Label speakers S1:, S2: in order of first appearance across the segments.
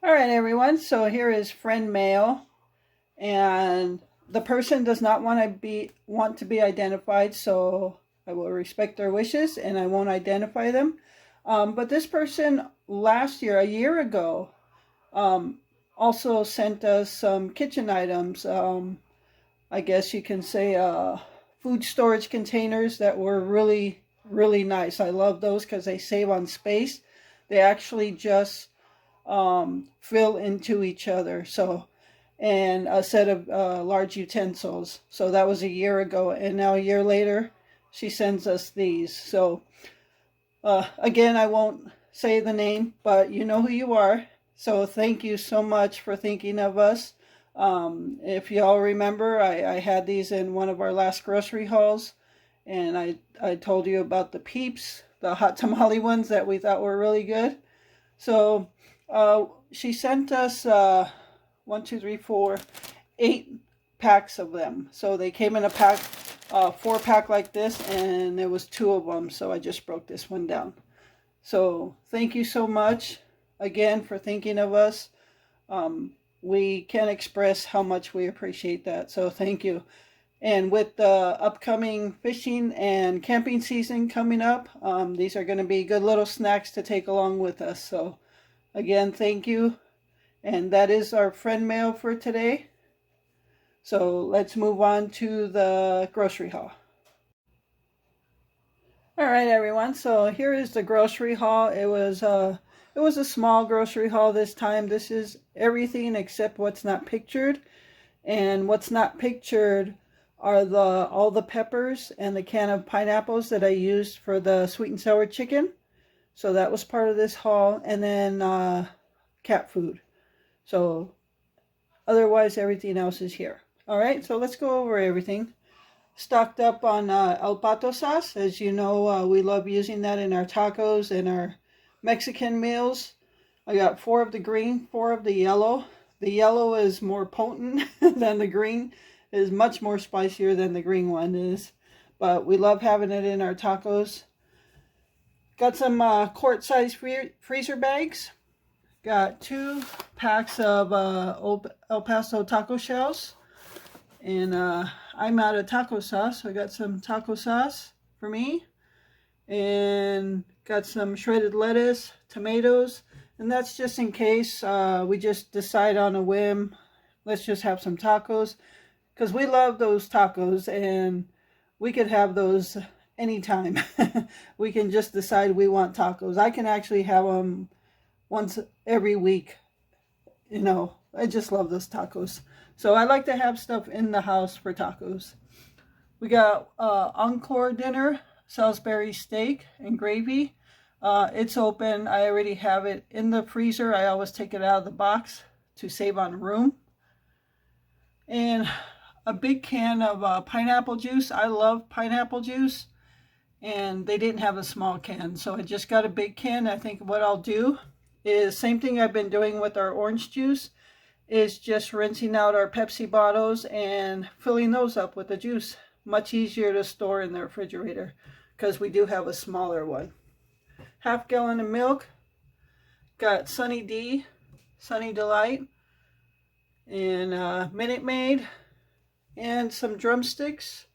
S1: All right, everyone. So here is friend mail, and the person does not want to be identified. So I will respect their wishes, and I won't identify them. But this person last year, a year ago, um, also sent us some kitchen items. I guess you can say food storage containers that were really, really nice. I love those because they save on space. They actually just fill into each other. So, and a set of large utensils. So that was a year ago, and now a year later, she sends us these. So again, I won't say the name, but you know who you are. So thank you so much for thinking of us. If y'all remember, I had these in one of our last grocery hauls, and I told you about the Peeps, the hot tamale ones that we thought were really good. So she sent us 8 packs of them. So they came in a pack, 4-pack like this, and there was 2 of them. So I just broke this one down. So thank you so much again for thinking of us. We can't express how much we appreciate that. So thank you. And with the upcoming fishing and camping season coming up, these are going to be good little snacks to take along with us. So again, thank you. And that is our friend mail for today. So let's move on to the grocery haul. All right, everyone. So here is the grocery haul. It was a small grocery haul this time. This is everything except what's not pictured. And what's not pictured are all the peppers and the can of pineapples that I used for the sweet and sour chicken. So that was part of this haul. And then cat food. So otherwise everything else is here. All right, so let's go over everything. Stocked up on El Pato sauce. As you know, we love using that in our tacos and our Mexican meals. I got 4 of the green, 4 of the yellow. The yellow is more potent than the green. It is much more spicier than the green one is. But we love having it in our tacos. Got some quart-size freezer bags. Got 2 packs of El Paso taco shells. And I'm out of taco sauce, so I got some taco sauce for me. And got some shredded lettuce, tomatoes. And that's just in case we just decide on a whim, let's just have some tacos. Because we love those tacos, and we could have those anytime. We can just decide we want tacos. I can actually have them once every week. You know, I just love those tacos. So I like to have stuff in the house for tacos. We got Encore dinner, Salisbury steak and gravy. It's open. I already have it in the freezer. I always take it out of the box to save on room. And a big can of pineapple juice. I love pineapple juice. And they didn't have a small can, so I just got a big can. I think what I'll do is same thing I've been doing with our orange juice, is just rinsing out our Pepsi bottles and filling those up with the juice. Much easier to store in the refrigerator because we do have a smaller one. Half gallon of milk. Got Sunny D, Sunny Delight, and Minute Maid, and some drumsticks.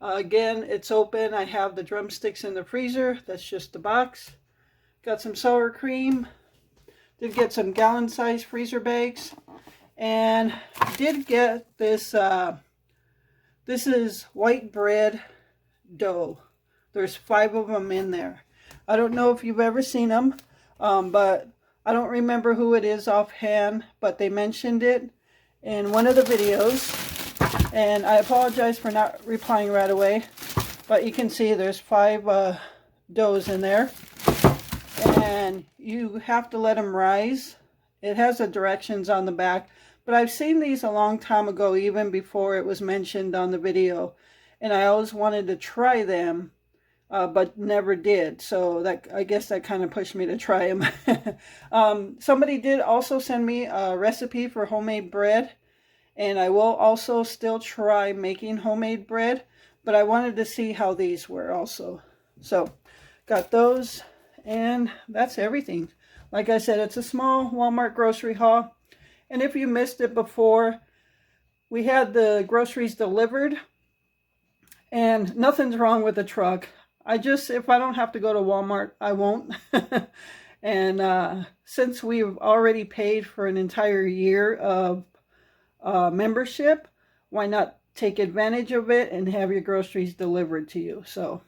S1: Again, it's open. I have the drumsticks in the freezer. That's just the box. Got some sour cream. Did get some gallon-sized freezer bags. And did get this, this is white bread dough. There's 5 of them in there. I don't know if you've ever seen them, but I don't remember who it is offhand, but they mentioned it in one of the videos. And I apologize for not replying right away, but you can see there's 5 doughs in there. And you have to let them rise. It has the directions on the back, but I've seen these a long time ago, even before it was mentioned on the video. And I always wanted to try them, but never did. So that, I guess that kind of pushed me to try them. Somebody did also send me a recipe for homemade bread. And I will also still try making homemade bread, but I wanted to see how these were also. So got those. And that's everything. Like I said, it's a small Walmart grocery haul. And if you missed it before, we had the groceries delivered. And nothing's wrong with the truck. If I don't have to go to Walmart, I won't. And since we've already paid for an entire year of membership, why not take advantage of it and have your groceries delivered to you? So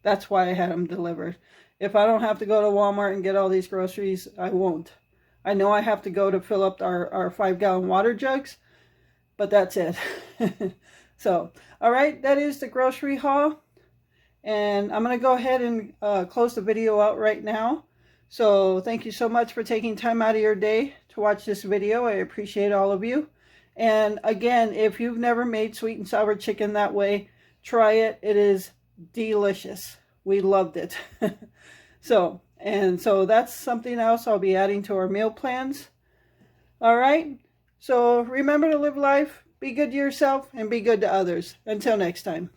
S1: that's why I had them delivered. If I don't have to go to Walmart and get all these groceries, I won't. I know I have to go to fill up our 5-gallon water jugs, but that's it. So, all right, that is the grocery haul. And I'm going to go ahead and close the video out right now. So thank you so much for taking time out of your day to watch this video. I appreciate all of you. And again, if you've never made sweet and sour chicken that way, try it. It is delicious. We loved it. So that's something else I'll be adding to our meal plans. All right. So remember to live life, be good to yourself, and be good to others. Until next time.